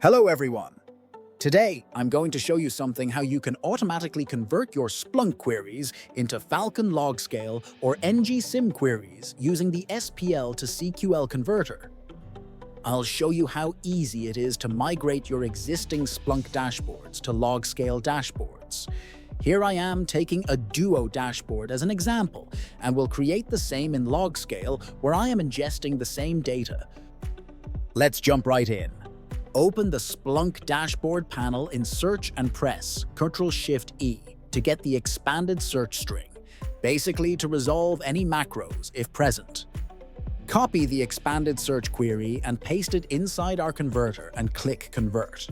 Hello everyone! Today, I'm going to show you something how you can automatically convert your Splunk queries into Falcon LogScale or NG-SIEM queries using the SPL to CQL converter. I'll show you how easy it is to migrate your existing Splunk dashboards to LogScale dashboards. Here I am taking a Duo dashboard as an example, and we'll create the same in LogScale where I am ingesting the same data. Let's jump right in. Open the Splunk dashboard panel in Search and press Ctrl-Shift-E to get the expanded search string, basically to resolve any macros if present. Copy the expanded search query and paste it inside our converter and click Convert.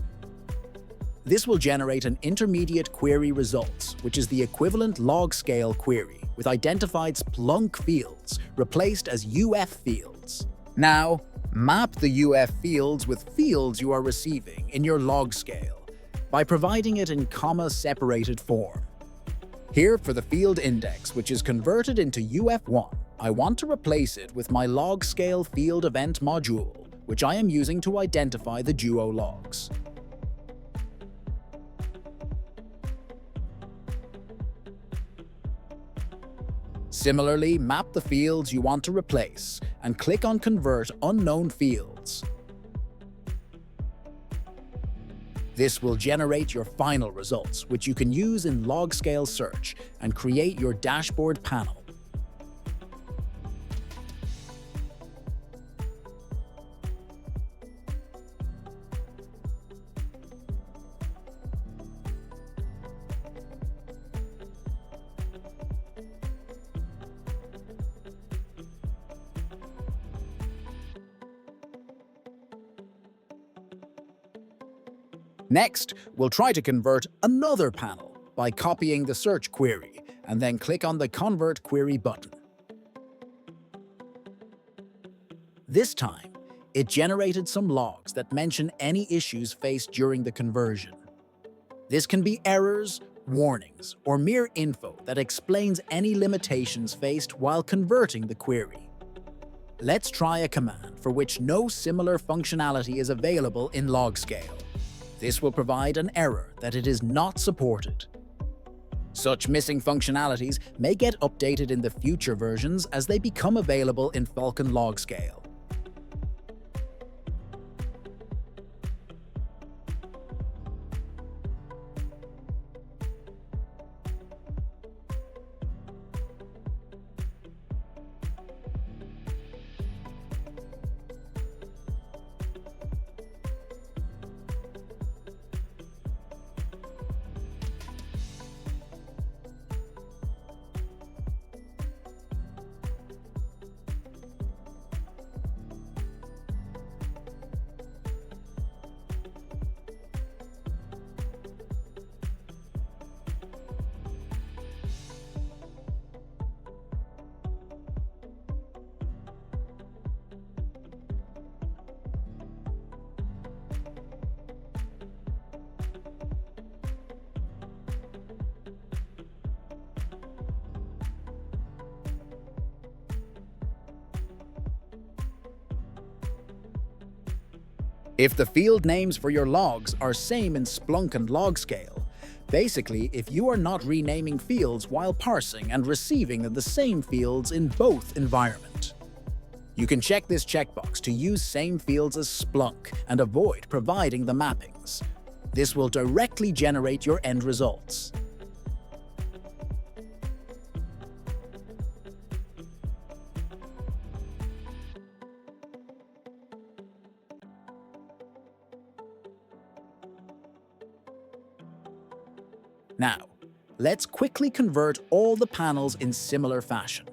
This will generate an intermediate query results, which is the equivalent LogScale query with identified Splunk fields replaced as UF fields. Now, map the UF fields with fields you are receiving in your LogScale by providing it in comma-separated form. Here for the field index, which is converted into UF1, I want to replace it with my LogScale field event module, which I am using to identify the Duo logs. Similarly, map the fields you want to replace and click on Convert Unknown Fields. This will generate your final results, which you can use in LogScale Search and create your dashboard panel. Next, we'll try to convert another panel by copying the search query and then click on the Convert Query button. This time, it generated some logs that mention any issues faced during the conversion. This can be errors, warnings, or mere info that explains any limitations faced while converting the query. Let's try a command for which no similar functionality is available in LogScale. This will provide an error that it is not supported. Such missing functionalities may get updated in the future versions as they become available in Falcon LogScale. If the field names for your logs are same in Splunk and LogScale, basically if you are not renaming fields while parsing and receiving the same fields in both environments. You can check this checkbox to use same fields as Splunk and avoid providing the mappings. This will directly generate your end results. Now, let's quickly convert all the panels in similar fashion.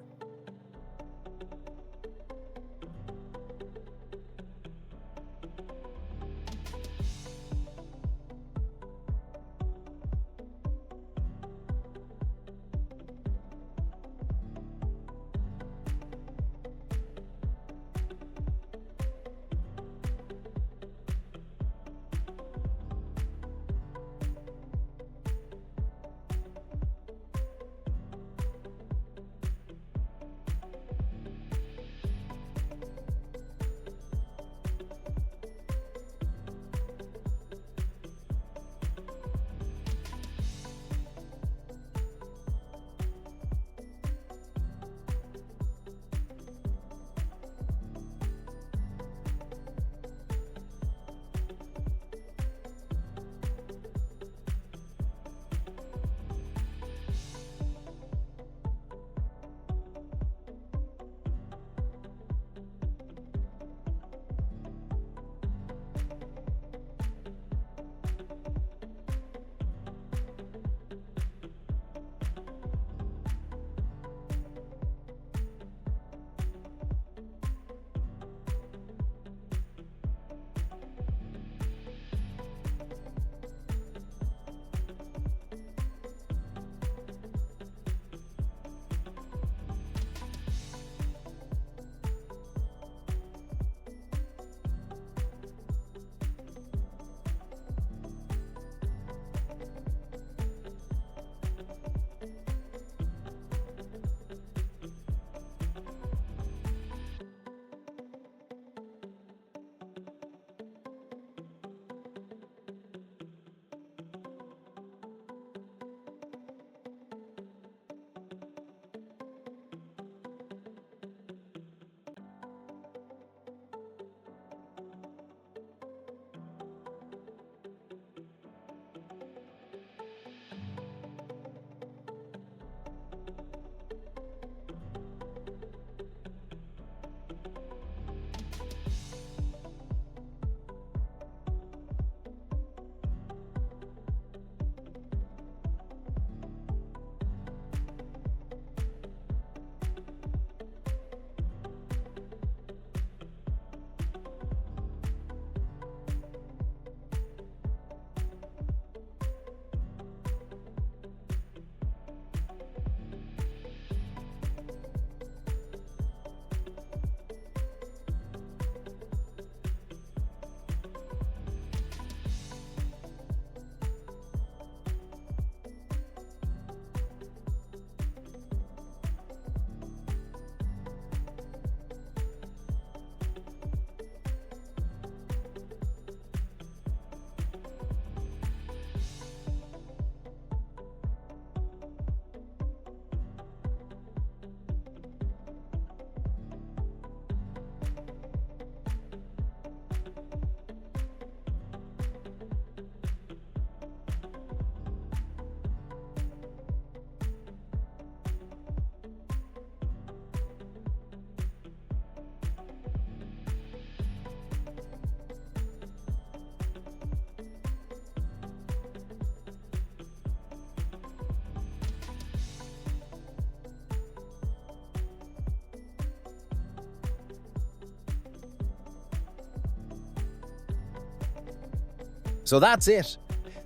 So that's it.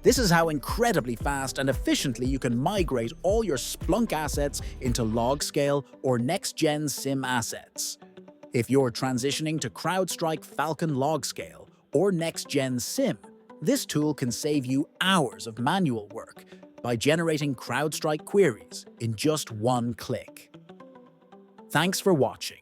This is how incredibly fast and efficiently you can migrate all your Splunk assets into LogScale or Next Gen SIEM assets. If you're transitioning to CrowdStrike Falcon LogScale or Next Gen SIEM, this tool can save you hours of manual work by generating CrowdStrike queries in just one click. Thanks for watching.